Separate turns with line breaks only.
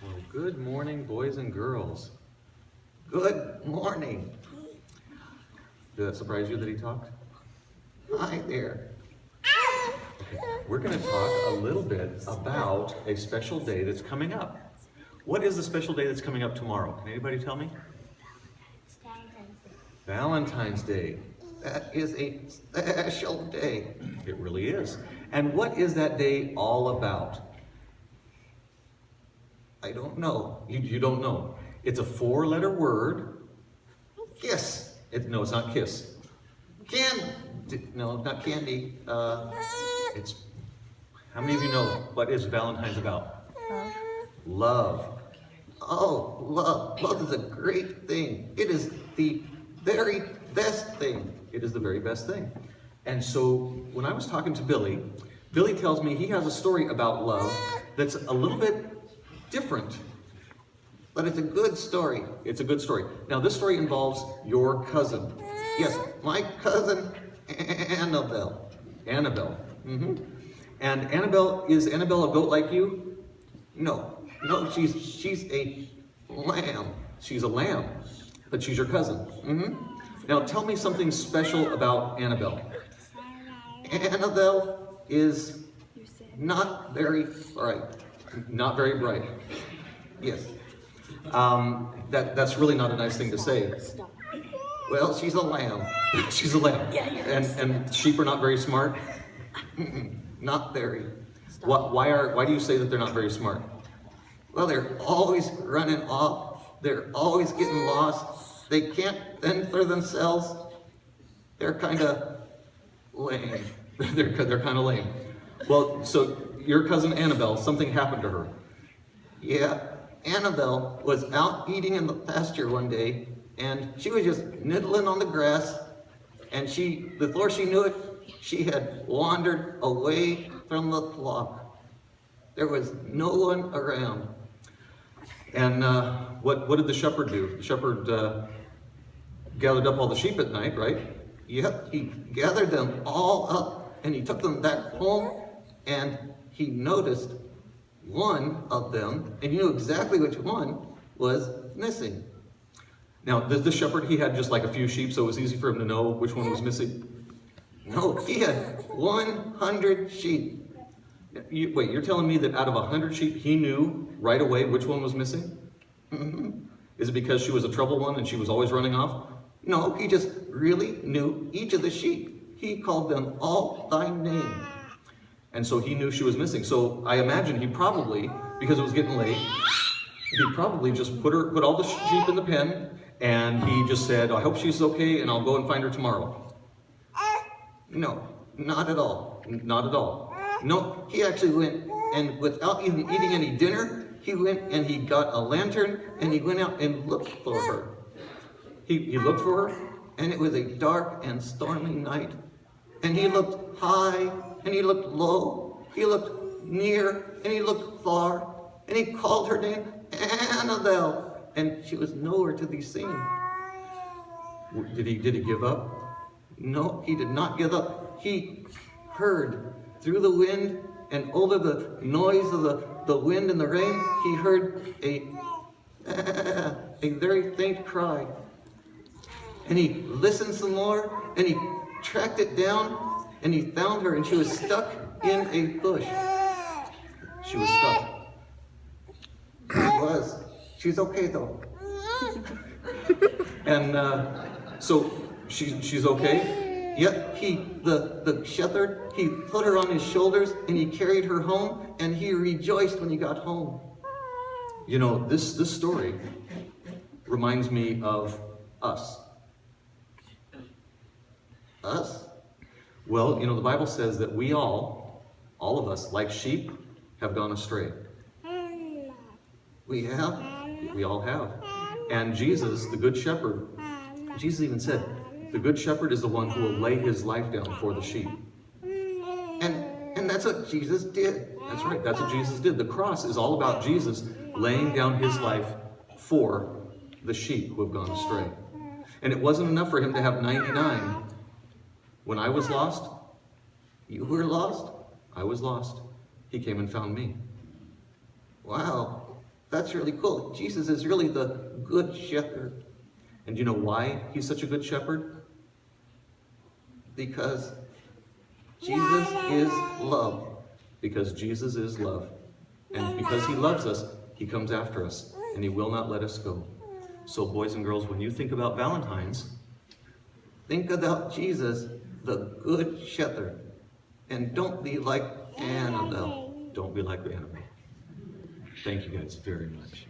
Well, good morning, boys and girls.
Good morning.
Did that surprise you that he talked?
Hi there.
Okay. We're going to talk a little bit about a special day that's coming up. What is the special day that's coming up tomorrow? Can anybody tell me? Valentine's Day.
That is a special day.
It really is. And what is that day all about?
I don't know.
You don't know. It's a 4-letter word.
Kiss.
No, it's not kiss.
No, not candy.
It's. How many of you know what is Valentine's about? Love.
Oh, love. Love is a great thing. It is the very best thing.
It is the very best thing. And so when I was talking to Billy, Billy tells me he has a story about love that's a little bit different.
But it's a good story.
It's a good story. Now this story involves your cousin.
Yes, my cousin Annabelle.
Annabelle. And is Annabelle a goat like you?
No, she's a lamb.
She's a lamb, but she's your cousin. Now tell me something special about Annabelle.
Annabelle is not very bright.
Not very bright.
Yes.
That's really not a nice thing to say.
Well, she's a lamb.
She's a lamb. And sheep are not very smart?
Not very.
Why do you say that they're not very smart?
Well, they're always running off. They're always getting lost. They can't fend for themselves. They're kind of lame.
They're kind of lame. Well, so your cousin Annabelle, something happened to her.
Yeah, Annabelle was out eating in the pasture one day, and she was just nibbling on the grass, and before she knew it, she had wandered away from the flock. There was no one around.
And what did the shepherd do? The shepherd gathered up all the sheep at night, right?
Yep, he gathered them all up, and he took them back home, and he noticed one of them, and he knew exactly which one was missing.
Now, the shepherd, he had just like a few sheep, so it was easy for him to know which one was missing.
No, he had 100 sheep.
Wait, you're telling me that out of 100 sheep, he knew right away which one was missing? Is it because she was a trouble one and she was always running off?
No, he just really knew each of the sheep. He called them all by name.
And so he knew she was missing. So I imagine he probably, because it was getting late, he probably just put all the sheep in the pen, and he just said, I hope she's okay, and I'll go and find her tomorrow.
No, not at all.
Not at all.
No, he actually went, and without even eating any dinner, he went and he got a lantern, and he went out and looked for her.
He looked for her?
And it was a dark and stormy night. And he looked high, and he looked low, he looked near, and he looked far, and he called her name, Annabelle, and she was nowhere to be seen.
Did he give up?
No, he did not give up. He heard through the wind and over the noise of the wind and the rain, he heard a very faint cry. And he listened some more, and he tracked it down, and he found her, and she was stuck in a bush.
She was stuck.
She was. She's okay though.
And so she's okay?
Yet the shepherd, he put her on his shoulders, and he carried her home, and he rejoiced when he got home.
You know, this story reminds me of us.
Us?
Well, you know, the Bible says that we all of us, like sheep, have gone astray.
We have?
We all have. And Jesus, the Good Shepherd, Jesus even said, the Good Shepherd is the one who will lay his life down for the sheep.
And that's what Jesus did.
That's right, that's what Jesus did. The cross is all about Jesus laying down his life for the sheep who have gone astray. And it wasn't enough for him to have 99. When I was lost,
You were lost?
I was lost. He came and found me.
Wow. That's really cool. Jesus is really the good shepherd.
And do you know why he's such a good shepherd?
Because Jesus is love.
Because Jesus is love. And because he loves us, he comes after us, and he will not let us go. So boys and girls, when you think about Valentine's,
Think about Jesus, the good shepherd. And don't be like Annabelle.
don't be like Annabelle. Thank you guys very much.